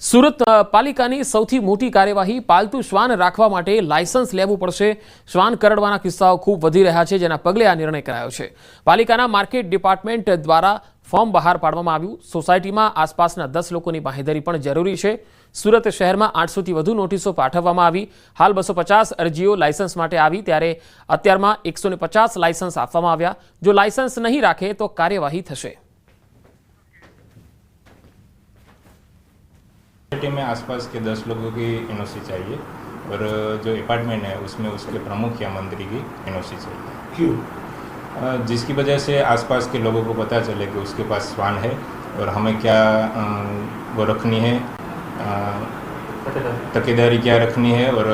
સુરત પાલિકાની સૌથી મોટી કાર્યવાહી પાલતુ શ્વાન રાખવા માટે લાયસન્સ લેવું પડશે। શ્વાન કરડવાના કિસ્સાઓ ખૂબ વધી રહ્યા છે, જેના પગલે આ નિર્ણય કરાયો છે। પાલિકાના માર્કેટ ડિપાર્ટમેન્ટ દ્વારા ફોર્મ બહાર પાડવામાં આવ્યું। સોસાયટીમાં આસપાસના 10 લોકોની બાંહેધરી પણ જરૂરી છે। સુરત શહેરમાં 800થી વધુ નોટિસો પાઠવવામાં આવી। હાલ 250 અરજીઓ લાયસન્સ માટે આવી, ત્યારે અત્યારમાં 150 લાયસન્સ આપવામાં આવ્યા। જો લાયસન્સ નહીં રાખે તો કાર્યવાહી થશે। सोसाइटी में आसपास के 10 लोगों की एनओसी चाहिए और जो अपार्टमेंट है उसमें उसके प्रमुख या मंत्री की एनओसी चाहिए। क्यों? जिसकी वजह से आसपास के लोगों को पता चले कि उसके पास स्वान है और हमें क्या वो रखनी है, तकेदारी क्या रखनी है, और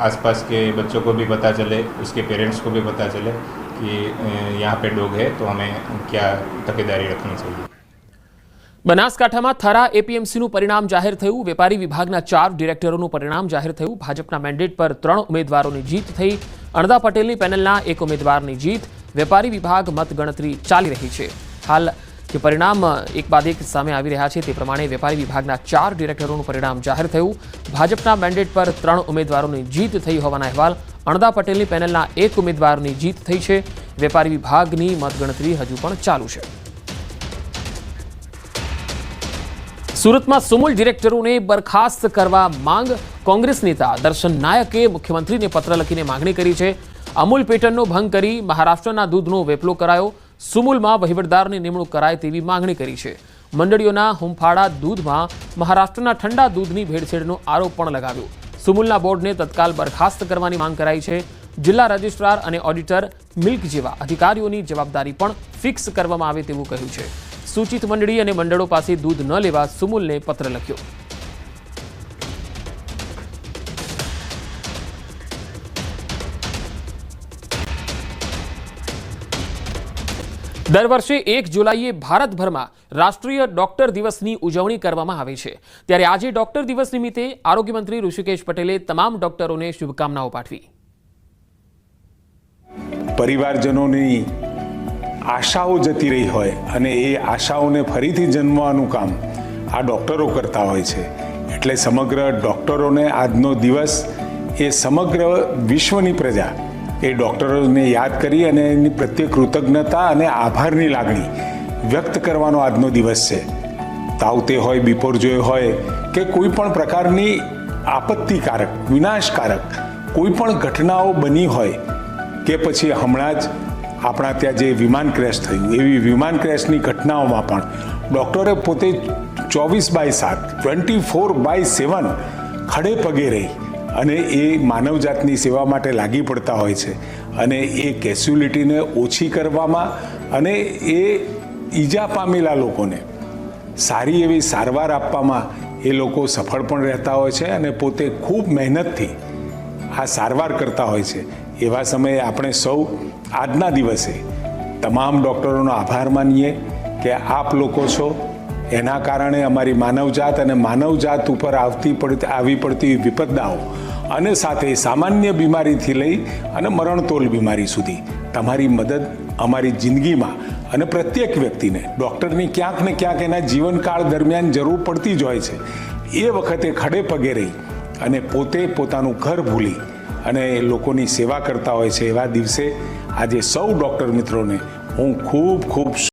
आसपास के बच्चों को भी पता चले, उसके पेरेंट्स को भी पता चले कि यहाँ पे डॉग है तो हमें क्या तकेदारी रखनी चाहिए। બનાસકાંઠામાં થરા એપીએમસીનું પરિણામ જાહેર થયું। વેપારી વિભાગના 4 ડિરેક્ટરોનું પરિણામ જાહેર થયું। ભાજપના મેન્ડેટ પર 3 ઉમેદવારોની જીત થઈ। અણદા પટેલની પેનલના 1 ઉમેદવારની જીત। વેપારી વિભાગ મતગણતરી ચાલી રહી છે। હાલ જે પરિણામ એક બાદ એક સામે આવી રહ્યા છે તે પ્રમાણે વેપારી વિભાગના 4 ડિરેક્ટરોનું પરિણામ જાહેર થયું। ભાજપના મેન્ડેટ પર 3 ઉમેદવારોની જીત થઈ હોવાના અહેવાલ। અણદા પટેલની પેનલના 1 ઉમેદવારની જીત થઈ છે। વેપારી વિભાગની મતગણતરી હજુ પણ ચાલુ છે। सूरत में सुमूल डिरेक्टरों ने बरखास्त करवा मांग। कांग्रेस नेता दर्शन नायके मुख्यमंत्री ने पत्र लखीने मांगणी करी है। अमूल पेटर्ननो भंग करी महाराष्ट्रना दूधनो वेपलो करायो। सुमूल में वहीवटदारनी निमणूक कराय तेवी मांगणी करी है। मंडळीओना हुंफाड़ा दूध में महाराष्ट्रना ठंडा दूधनी भेड़सेड़नो आरोप पण लगाव्यो। सुमूलना बोर्डने तत्काल बरखास्त करवानी मांग कराई है। जिल्ला रजिस्ट्रार अने ऑडिटर मिल्क जेवा अधिकारीओनी जवाबदारी पण फिक्स करवामां आवे तेवुं कह्युं छे। सूचित मंडળી અને મંડળો પાસે दूध न लेवा सुमूलने पत्र लख्यो। दर वर्षे 1 जुलाईए भारतभरमा राष्ट्रीय डॉक्टर दिवसनी उजवणी करवामां आवे छे, त्यारे आज डॉक्टर दिवस निमित्ते आरोग्य मंत्री ऋषिकेश पटेले तमाम डॉक्टरोने शुभकामनाओं पाठवी। परिवारजनोनी आशाओं जती रही होय अने ए आशाओने फरीथी जन्मवानुं काम आ डॉक्टरो करता होय छे। एटले समग्र डॉक्टरोने आजनो दिवस ए समग्र विश्वनी प्रजा ए डॉक्टरोने याद करी अने एनी प्रत्ये कृतज्ञता अने आभारनी लागणी व्यक्त करवानो आजनो दिवस छे। तावते होय, बिपोरजोय होय के कोई पण प्रकारनी आपत्तिकारक विनाशकारक कोई पण घटनाओ बनी होय के पछी हमणां ज આપણા ત્યાં જે વિમાન ક્રેશ થયું એવી વિમાન ક્રેશની ઘટનાઓમાં પણ ડૉક્ટરે પોતે 24/7 24/7 ખડે પગે રહી અને એ માનવજાતની સેવા માટે લાગી પડતા હોય છે અને એ કેસ્યુલિટીને ઓછી કરવામાં અને એ ઈજા પામેલા લોકોને સારી એવી સારવાર આપવામાં એ લોકો સફળ પણ રહેતા હોય છે અને પોતે ખૂબ મહેનતથી આ સારવાર કરતા હોય છે। એવા સમયે આપણે સૌ આજના દિવસે તમામ ડૉક્ટરોનો આભાર માનીએ કે આપ લોકો છો, એના કારણે અમારી માનવજાત અને માનવજાત ઉપર આવી પડતી વિપદાઓ અને સાથે સામાન્ય બીમારીથી લઈ અને મરણતોલ બીમારી સુધી તમારી મદદ અમારી જિંદગીમાં અને પ્રત્યેક વ્યક્તિને ડૉક્ટરની ક્યાંક ને ક્યાંક એના જીવનકાળ દરમિયાન જરૂર પડતી જ હોય છે। એ વખતે ખડે પગે રહી અને પોતે પોતાનું ઘર ભૂલી અને લોકોની સેવા કરતા હોય છે। એવા દિવસે આજે સૌ ડૉક્ટર મિત્રોને હું ખૂબ ખૂબ